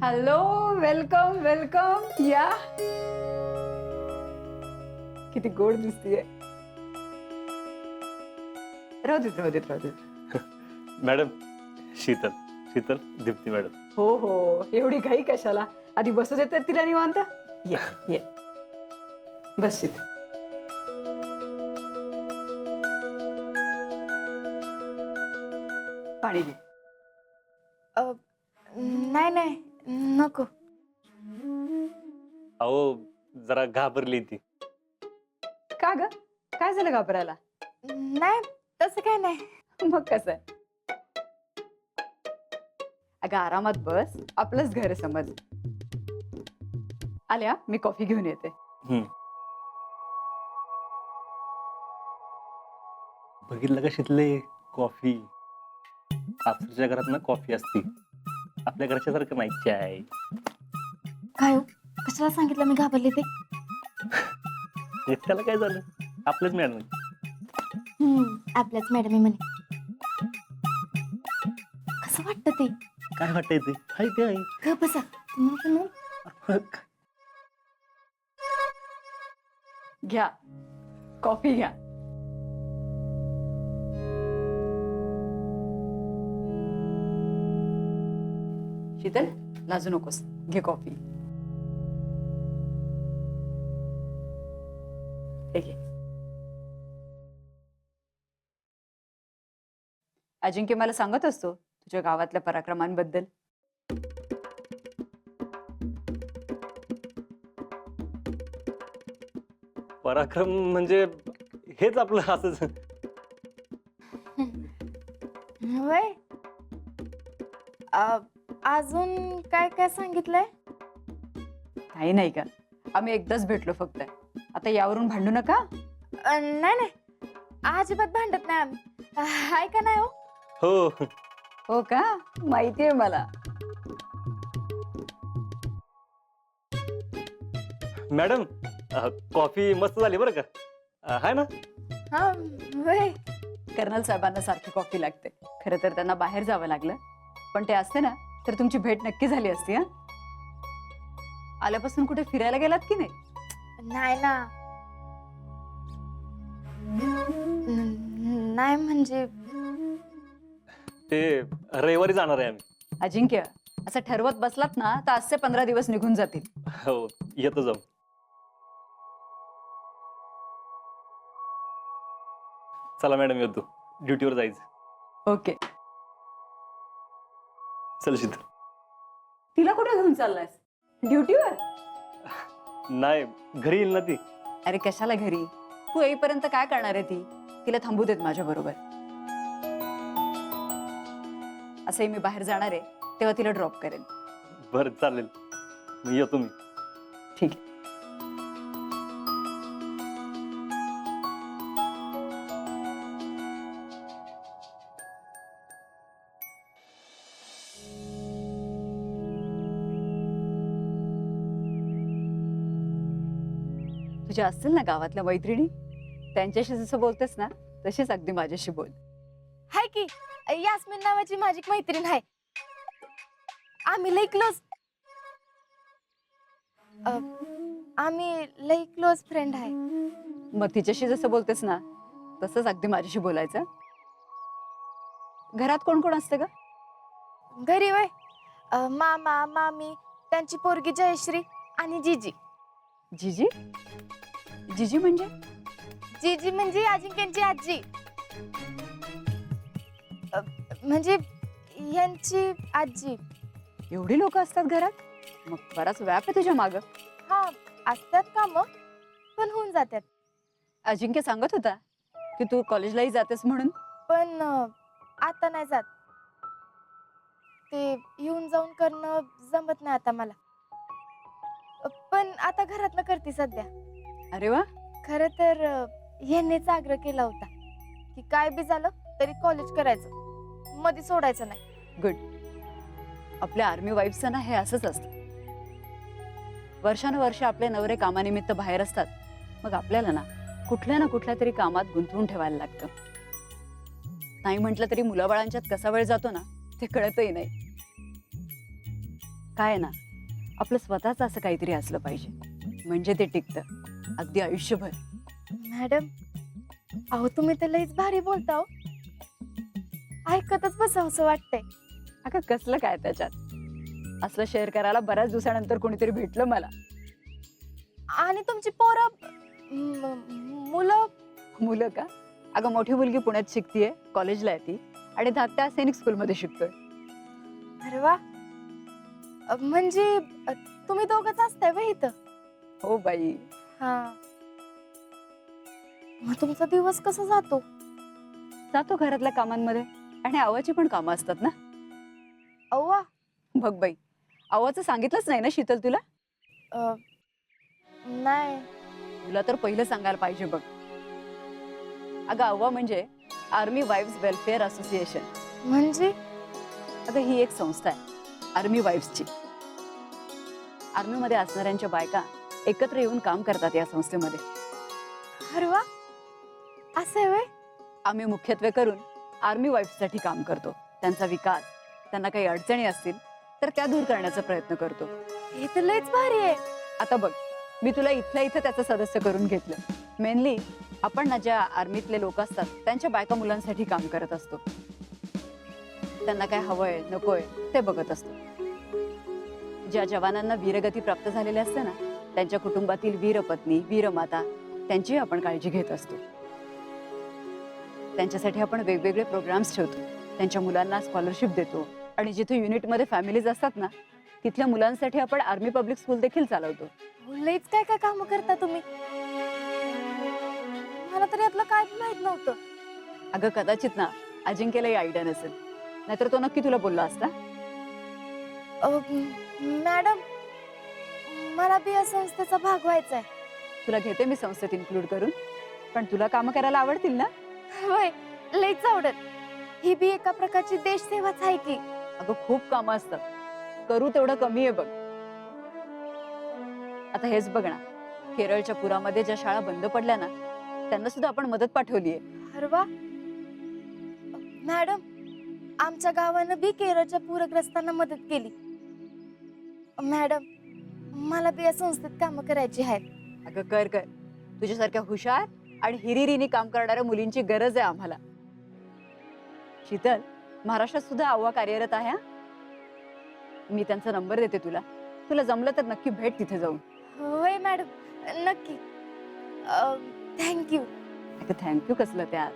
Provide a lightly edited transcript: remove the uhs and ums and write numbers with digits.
Hello, welcome welcome. या, किती गोड दिसतीये. राहू देत राहू देत राहू देत. Madam, Sheetal Sheetal Dipti madam. हो हो, एवढी घाई कशाला? आधी बसू देतात तिला निवांत. ये ये, बस इथे. पाणी घे. नाही नाही नको. अहो, जरा घाबरली ती. का ग, काय झालं घाबरायला? नाही तसं काय नाही. मग कसं आहे? अगं आरामात बस, आपलंच घर आहे समज. आल्या, मी कॉफी घेऊन येते. बघितलं का शीतले, कॉफी. आपल्या घरात ना कॉफी असती, आपल्या घरच्या सारखं नाही चाय. काय हो, कशाला सांगितलं मी घाबरले ते? त्याला काय झालं, आपलंच मॅडम. आपल्याच मॅडम आहे म्हणे. कसं वाटतं ते? काय वाटतंय ते? हाय ते आहे. ग बसा तुम्हाला. घ्या, कॉफी घ्या. शीतल, लाजू नकोस, घे कॉफी. हे घे. अजिंक्य मला सांगत असतो तुझ्या गावातल्या पराक्रमांबद्दल. पराक्रम म्हणजे हेच आपलं असंच. होय. अजून काय काय सांगितलंय? काही नाही का, आम्ही एकदाच भेटलो फक्त. आता यावरून भांडू नका. नाही नाही, अजिबात भांडत नाही आम्ही. हाय का नाही हो? हो. हो का, माहितीये मला. मॅडम, कॉफी मस्त झाली बरं का, हाय ना? हा होय. कर्नल साहेबांना सारखी कॉफी लागते. खरं तर त्यांना बाहेर जावं लागलं, पण ते असते ना तर तुमची भेट नक्की झाली असती. हा, आल्यापासून कुठे फिरायला गेलात की नाही? नाही ना. नाही म्हणजे ते रविवारी जाणार आहे आम्ही. अजिंक्य, असं ठरवत बसलात ना तर आजचे 15 दिवस निघून जातील. हो, येतो जाऊ. चला मॅडम, येतो, ड्युटीवर जायचं. ओके. चल शीतल. तिला कुठे घेऊन चाललायस? ड्युटीवर? नाही, घरी येईल ना ती. अरे कशाला घरी? तू येईपर्यंत काय करणार आहे ती? तिला थांबू देत माझ्या बरोबर. असंही मी बाहेर जाणार आहे, तेव्हा तिला ड्रॉप करेन. बरं चालेल, मी येतो मी. ठीक आहे. तुझ्या असतील ना गावातल्या मैत्रिणी, त्यांच्याशी जसं बोलतेस ना तशीच अगदी माझ्याशी बोल. हाय की, यास्मिन नावाची माझी एक मैत्रीण आहे. आम्ही लई क्लोज. आम्ही लई क्लोज फ्रेंड आहे. मग तिच्याशी जसं बोलतेस ना तसंच अगदी माझ्याशी बोलायचं. घरात कोण कोण असते ग? घरी वय मामा मामी, त्यांची पोरगी जयश्री आणि जीजी. जिजी? जिजी म्हणजे? जीजी म्हणजे अजिंक्यांची आजी. म्हणजे यांची आजी. एवढी लोक असतात घरात? मग बराच व्याप आहे तुझ्या माग. हा, असतात काम पण होऊन जातात. अजिंक्य सांगत होता की तू कॉलेजलाही जातेस म्हणून. पण आता नाही जात. ते येऊन जाऊन करणं जमत नाही आता मला. पण आता घरातनं करते सध्या. अरे वा. खरं तर ह्यांनीच आग्रह केला होता की काय बी झालं तरी कॉलेज करायचं, मध्ये सोडायचं नाही. गुड. आपल्या आर्मी वाईफचं ना हे असंच असतं. वर्षानुवर्ष आपले नवरे कामानिमित्त बाहेर असतात, मग आपल्याला ना कुठल्या तरी कामात गुंतवून ठेवायला लागतं. नाही म्हटलं तरी मुलाबाळांच्यात कसा वेळ जातो ना ते कळतही नाही. काय आहे ना, आपलं स्वतःच असं काहीतरी असलं पाहिजे, म्हणजे ते टिकतं अगदी आयुष्यभर. मॅडम, अहो तुम्ही तर लईच भारी बोलता हो. ऐकतच बसावं असं वाटतंय. अगं कसलं काय त्याच्यात, असलं शेअर करायला बऱ्याच दिवसानंतर कोणीतरी भेटलं मला. आणि तुमची पोरं मुलं मुलं का? अगं मोठी मुलगी पुण्यात शिकतीये, कॉलेजला आहे ती, आणि धाकटा सैनिक स्कूलमध्ये शिकतोय. अरे वा. म्हणजे तुम्ही दोघंच असताय व्हय इथं? हो बाई. हा. मग तुमचा दिवस कसा जातो? जातो घरातल्या कामांमध्ये, आणि आवाची पण कामं असतात ना. अव्वा. बघ बाई, आवाचं सांगितलंच नाही ना शीतल तुला. अ, नाही. तुला तर पहिलं सांगायला पाहिजे बघ. अगं अव्वा म्हणजे आर्मी वाईफ्स वेलफेअर असोसिएशन. म्हणजे अगं ही एक संस्था आहे आर्मी वाईफ्सची. आर्मीमध्ये असणाऱ्यांच्या बायका एकत्र येऊन काम करतात या संस्थेमध्ये. अरे वा. असं आहे व्हय? आम्ही मुख्यत्वे करून आर्मी वाईफ्ससाठी काम करतो. त्यांचा विकास, त्यांना काही अडचणी असतील तर त्या दूर करण्याचा प्रयत्न करतो. हे तर लयच भारी आहे. आता बघ, मी तुला इथल्या इथं त्याचं सदस्य करून घेतलं. मेनली आपण ना ज्या आर्मीतले लोक असतात त्यांच्या बायका मुलांसाठी काम करत असतो. त्यांना काय हवंय नकोय ते बघत असतो. ज्या जवानांना वीरगती प्राप्त झालेली असते ना, त्यांच्या कुटुंबातील वीरपत्नी, वीरमाता, त्यांची आपण काळजी घेत असतो. त्यांच्यासाठी आपण वेगवेगळे प्रोग्राम्स ठेवतो. त्यांच्या मुलांना स्कॉलरशिप देतो, आणि जिथे युनिटमध्ये फॅमिलीज असतात ना, तिथल्या मुलांसाठी आपण आर्मी पब्लिक स्कूल देखील चालवतो. लयच काय काय काम करता तुम्ही. मला तर यातलं काय माहित नव्हतं. अगं कदाचित ना अजिंक्यलाही आयडिया नसेल, नाहीतर तो नक्की तुला बोलला असता. मॅडम, मला बी या संस्थेचा भाग व्हायचा आहे. तुला घेते मी संस्थेत इन्क्लूड करून, पण तुला कामं करायला आवडतील ना? होय, लयच आवडत. ही बी एका प्रकारची देशसेवाच आहे की. अगं खूप कामं असतात, करू तेवढं कमी आहे बघ. आता हेच बघ ना, केरळच्या पुरामध्ये ज्या शाळा बंद पडल्या ना, त्यांना सुद्धा आपण मदत पाठवलीये. अरे वा. मॅडम, आमच्या गावानं बी केरळच्या पूरग्रस्तांना मदत केली. मॅडम, मला बी या संस्थेत कामं करायची आहेत. अगं कर कर, तुझ्यासारख्या हुशार आणि हिरिरीने काम करणाऱ्या मुलींची गरज आहे आम्हाला. शीतल, महाराष्ट्रात सुद्धा आव्वा कार्यरत आहे हा. मी त्यांचा नंबर देते तुला, तुला जमलं तर नक्की भेट तिथे जाऊन. होय मॅडम, नक्की. थँक्यू. अगं थँक्यू कसलं त्यात.